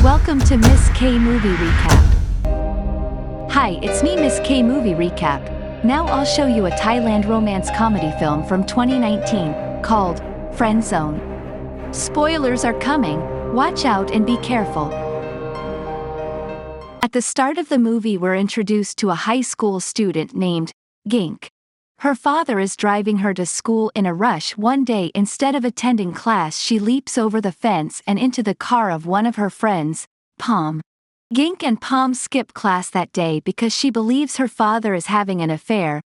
Welcome to Miss K Movie Recap. Hi, it's me, Miss K Movie Recap. Now I'll show you a Thailand romance comedy film from 2019, called Friend Zone. Spoilers are coming, watch out and be careful. At the start of the movie we're introduced to a high school student named Gink. Her father is driving her to school in a rush one day. Instead of attending class, she leaps over the fence and into the car of one of her friends, Palm. Gink and Palm skip class that day because she believes her father is having an affair.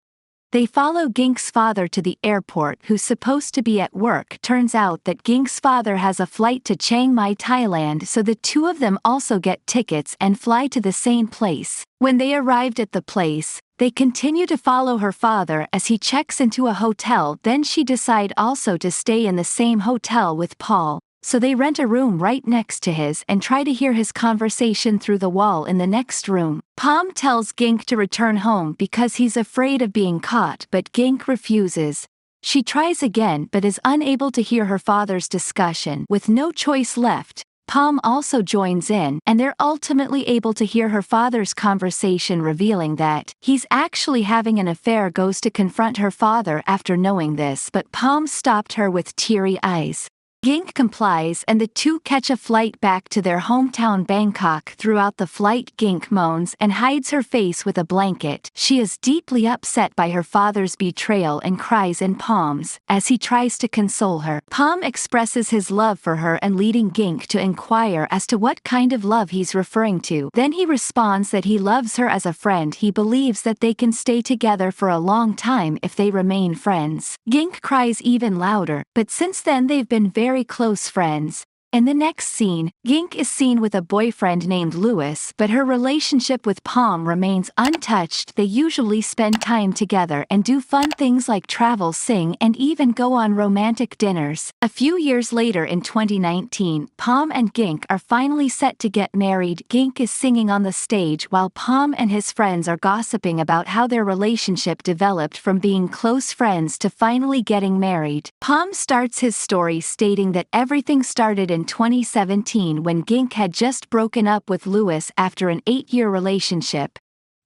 They follow Gink's father to the airport, who's supposed to be at work. Turns out that Gink's father has a flight to Chiang Mai, Thailand, so the two of them also get tickets and fly to the same place. When they arrived at the place, they continue to follow her father as he checks into a hotel. Then she decide also to stay in the same hotel with Paul, so they rent a room right next to his and try to hear his conversation through the wall in the next room. Palm tells Gink to return home because he's afraid of being caught, but Gink refuses. She tries again but is unable to hear her father's discussion. With no choice left, Palm also joins in, and they're ultimately able to hear her father's conversation, revealing that he's actually having an affair. Goes to confront her father after knowing this, but Palm stopped her with teary eyes. Gink complies and the two catch a flight back to their hometown Bangkok. Throughout the flight, Gink moans and hides her face with a blanket. She is deeply upset by her father's betrayal and cries in Palm's as he tries to console her. Palm expresses his love for her and leading Gink to inquire as to what kind of love he's referring to. Then he responds that he loves her as a friend. He believes that they can stay together for a long time if they remain friends. Gink cries even louder, but since then they've been very close friends. In the next scene, Gink is seen with a boyfriend named Louis, but her relationship with Palm remains untouched. They usually spend time together and do fun things like travel, sing, and even go on romantic dinners. A few years later in 2019, Palm and Gink are finally set to get married. Gink is singing on the stage while Palm and his friends are gossiping about how their relationship developed from being close friends to finally getting married. Palm starts his story stating that everything started in 2017 when Gink had just broken up with Louis after an 8-year relationship.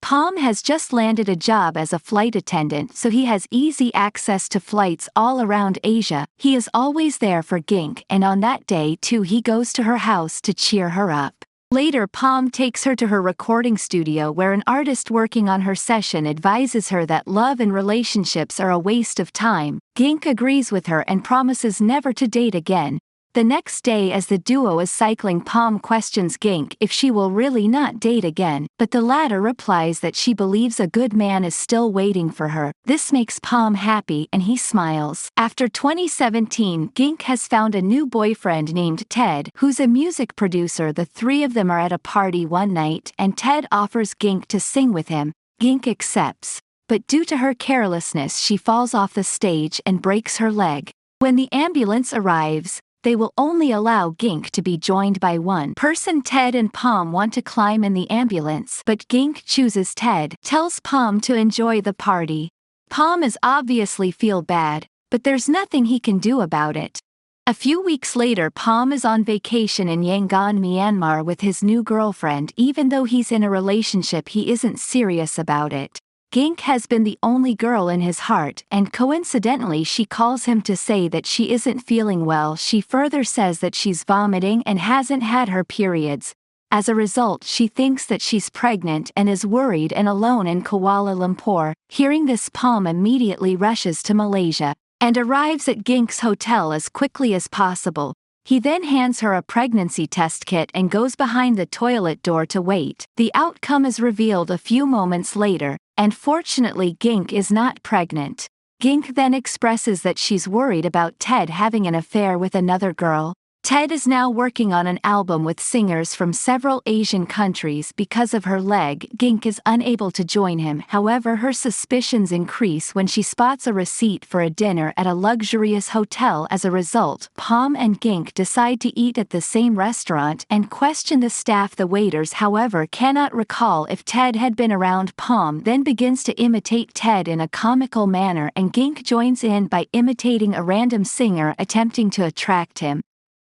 Palm has just landed a job as a flight attendant, so he has easy access to flights all around Asia. He is always there for Gink, and on that day too he goes to her house to cheer her up. Later, Palm takes her to her recording studio where an artist working on her session advises her that love and relationships are a waste of time. Gink agrees with her and promises never to date again. The next day, as the duo is cycling, Palm questions Gink if she will really not date again, but the latter replies that she believes a good man is still waiting for her. This makes Palm happy and he smiles. After 2017, Gink has found a new boyfriend named Ted, who's a music producer. The three of them are at a party one night and Ted offers Gink to sing with him. Gink accepts, but due to her carelessness she falls off the stage and breaks her leg. When the ambulance arrives, they will only allow Gink to be joined by one person. Ted and Palm want to climb in the ambulance, but Gink chooses Ted, tells Palm to enjoy the party. Palm is obviously feel bad, but there's nothing he can do about it. A few weeks later, Palm is on vacation in Yangon, Myanmar with his new girlfriend. Even though he's in a relationship, he isn't serious about it. Gink has been the only girl in his heart, and coincidentally she calls him to say that she isn't feeling well. She further says that she's vomiting and hasn't had her periods. As a result, she thinks that she's pregnant and is worried and alone in Kuala Lumpur. Hearing this, Palm immediately rushes to Malaysia and arrives at Gink's hotel as quickly as possible. He then hands her a pregnancy test kit and goes behind the toilet door to wait. The outcome is revealed a few moments later, and fortunately Gink is not pregnant. Gink then expresses that she's worried about Ted having an affair with another girl. Ted is now working on an album with singers from several Asian countries. Because of her leg, Gink is unable to join him. However, her suspicions increase when she spots a receipt for a dinner at a luxurious hotel. As a result, Palm and Gink decide to eat at the same restaurant and question the staff. The waiters, however, cannot recall if Ted had been around. Palm then begins to imitate Ted in a comical manner, and Gink joins in by imitating a random singer attempting to attract him.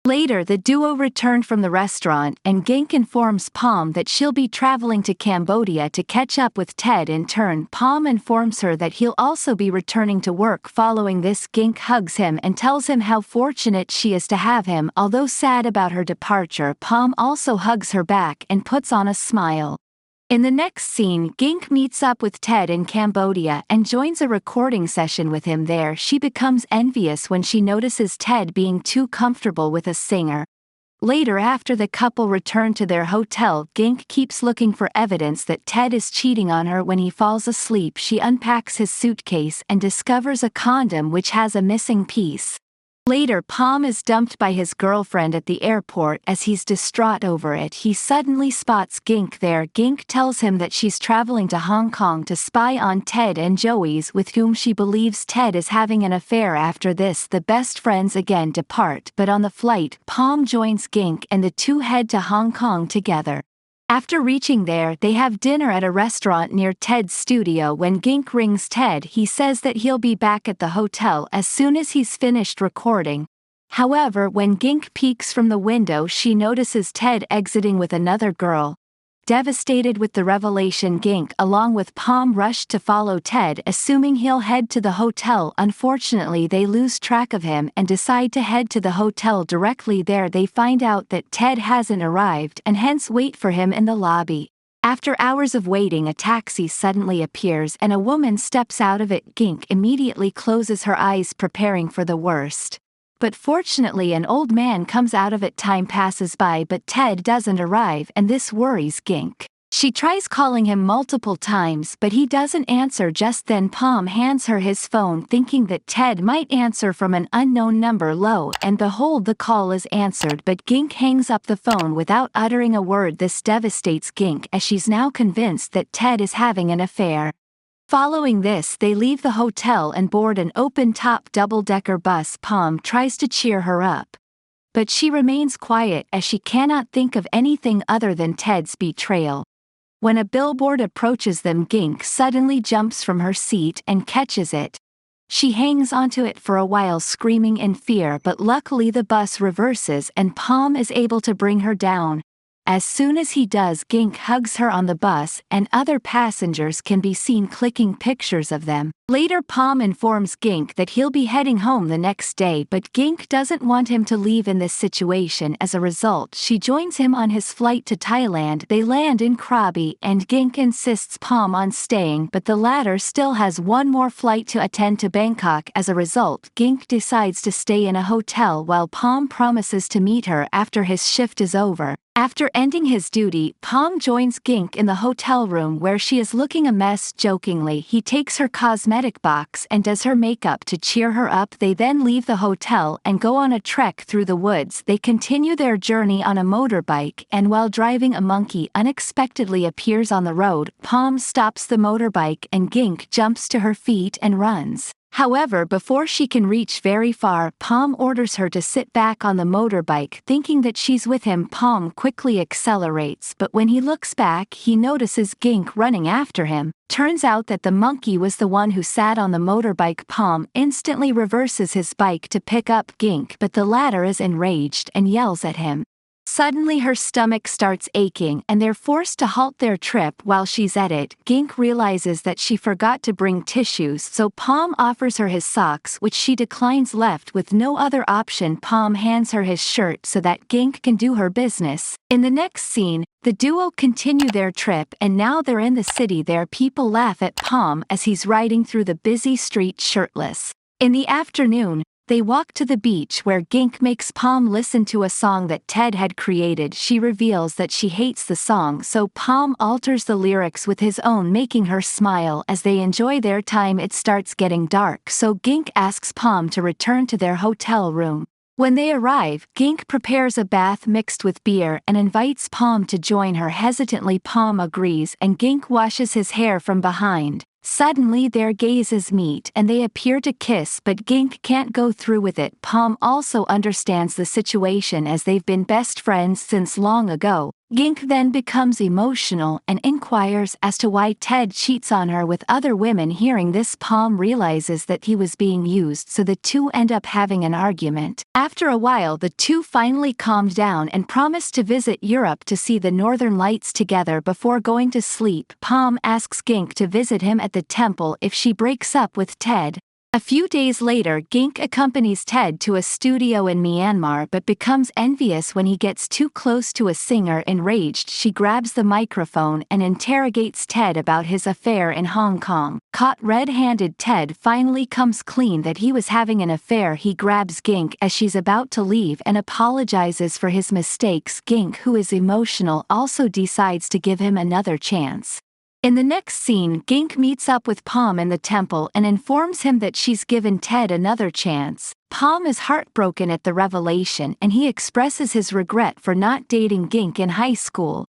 Later, the duo returned from the restaurant, and Gink informs Palm that she'll be traveling to Cambodia to catch up with Ted. In turn, Palm informs her that he'll also be returning to work. Following this, Gink hugs him and tells him how fortunate she is to have him. Although sad about her departure, Palm also hugs her back and puts on a smile. In the next scene, Gink meets up with Ted in Cambodia and joins a recording session with him there. She becomes envious when she notices Ted being too comfortable with a singer. Later, after the couple return to their hotel, Gink keeps looking for evidence that Ted is cheating on her. When he falls asleep, she unpacks his suitcase and discovers a condom which has a missing piece. Later, Palm is dumped by his girlfriend at the airport. As he's distraught over it, he suddenly spots Gink there. Gink tells him that she's traveling to Hong Kong to spy on Ted and Joey's, with whom she believes Ted is having an affair. After this, the best friends again depart, but on the flight, Palm joins Gink and the two head to Hong Kong together. After reaching there, they have dinner at a restaurant near Ted's studio. When Gink rings Ted, he says that he'll be back at the hotel as soon as he's finished recording. However, when Gink peeks from the window, she notices Ted exiting with another girl. Devastated with the revelation, Gink along with Palm rush to follow Ted, assuming he'll head to the hotel. Unfortunately, they lose track of him and decide to head to the hotel directly. There they find out that Ted hasn't arrived and hence wait for him in the lobby. After hours of waiting, a taxi suddenly appears and a woman steps out of it. Gink immediately closes her eyes, preparing for the worst. But fortunately, an old man comes out of it. Time passes by, but Ted doesn't arrive, and this worries Gink. She tries calling him multiple times, but he doesn't answer. Just then, Palm hands her his phone, thinking that Ted might answer from an unknown number. Lo and behold, the call is answered, but Gink hangs up the phone without uttering a word. This devastates Gink, as she's now convinced that Ted is having an affair. Following this, they leave the hotel and board an open-top double-decker bus. Palm tries to cheer her up, but she remains quiet as she cannot think of anything other than Ted's betrayal. When a billboard approaches them, Gink suddenly jumps from her seat and catches it. She hangs onto it for a while, screaming in fear, but luckily the bus reverses and Palm is able to bring her down. As soon as he does, Gink hugs her on the bus, and other passengers can be seen clicking pictures of them. Later, Palm informs Gink that he'll be heading home the next day, but Gink doesn't want him to leave in this situation. As a result, she joins him on his flight to Thailand. They land in Krabi, and Gink insists Palm on staying, but the latter still has one more flight to attend to Bangkok. As a result, Gink decides to stay in a hotel while Palm promises to meet her after his shift is over. After ending his duty, Palm joins Gink in the hotel room where she is looking a mess. Jokingly, he takes her cosmetic box and does her makeup to cheer her up. They then leave the hotel and go on a trek through the woods. They continue their journey on a motorbike, and while driving, a monkey unexpectedly appears on the road. Palm stops the motorbike and Gink jumps to her feet and runs. However, before she can reach very far, Palm orders her to sit back on the motorbike. Thinking that she's with him, Palm quickly accelerates, but when he looks back, he notices Gink running after him. Turns out that the monkey was the one who sat on the motorbike. Palm instantly reverses his bike to pick up Gink, but the latter is enraged and yells at him. Suddenly her stomach starts aching and they're forced to halt their trip. While she's at it, Gink realizes that she forgot to bring tissues, so Palm offers her his socks, which she declines. Left with no other option, Palm hands her his shirt so that Gink can do her business. In the next scene, the duo continue their trip, and now they're in the city. There, people laugh at Palm as he's riding through the busy street shirtless. In the afternoon, they walk to the beach where Gink makes Palm listen to a song that Ted had created. She reveals that she hates the song, so Palm alters the lyrics with his own, making her smile. As they enjoy their time, it starts getting dark, so Gink asks Palm to return to their hotel room. When they arrive, Gink prepares a bath mixed with beer and invites Palm to join her. Hesitantly, Palm agrees and Gink washes his hair from behind. Suddenly their gazes meet and they appear to kiss, but Gink can't go through with it. Palm also understands the situation as they've been best friends since long ago. Gink then becomes emotional and inquires as to why Ted cheats on her with other women. Hearing this, Palm realizes that he was being used, so the two end up having an argument. After a while, the two finally calmed down and promised to visit Europe to see the Northern Lights together before going to sleep. Palm asks Gink to visit him at the temple if she breaks up with Ted. A few days later, Gink accompanies Ted to a studio in Myanmar but becomes envious when he gets too close to a singer. Enraged, she grabs the microphone and interrogates Ted about his affair in Hong Kong. Caught red-handed, Ted finally comes clean that he was having an affair. He grabs Gink as she's about to leave and apologizes for his mistakes. Gink, who is emotional, also decides to give him another chance. In the next scene, Gink meets up with Palm in the temple and informs him that she's given Ted another chance. Palm is heartbroken at the revelation and he expresses his regret for not dating Gink in high school.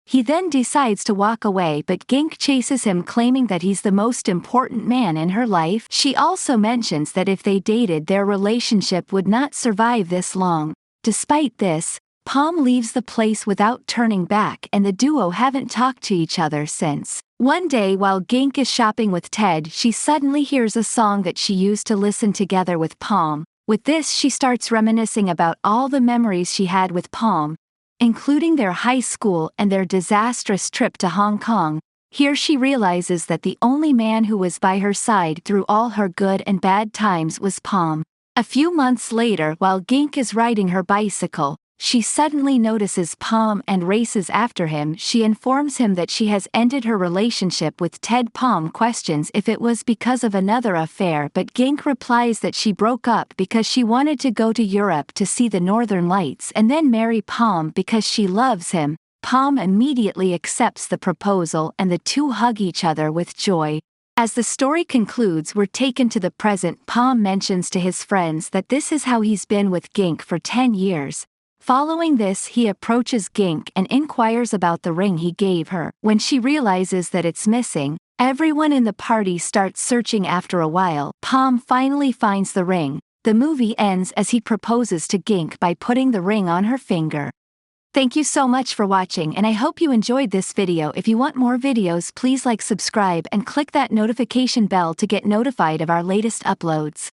He then decides to walk away, but Gink chases him, claiming that he's the most important man in her life. She also mentions that if they dated, their relationship would not survive this long. Despite this, Palm leaves the place without turning back, and the duo haven't talked to each other since. One day, while Gink is shopping with Ted, she suddenly hears a song that she used to listen together with Palm. With this, she starts reminiscing about all the memories she had with Palm, including their high school and their disastrous trip to Hong Kong. Here she realizes that the only man who was by her side through all her good and bad times was Palm. A few months later, while Gink is riding her bicycle, she suddenly notices Palm and races after him. She informs him that she has ended her relationship with Ted. Palm questions if it was because of another affair, but Gink replies that she broke up because she wanted to go to Europe to see the Northern Lights and then marry Palm because she loves him. Palm immediately accepts the proposal and the two hug each other with joy. As the story concludes, we're taken to the present. Palm mentions to his friends that this is how he's been with Gink for 10 years. Following this, he approaches Gink and inquires about the ring he gave her. When she realizes that it's missing, everyone in the party starts searching. After a while, Palm finally finds the ring. The movie ends as he proposes to Gink by putting the ring on her finger. Thank you so much for watching, and I hope you enjoyed this video. If you want more videos, please like, subscribe, and click that notification bell to get notified of our latest uploads.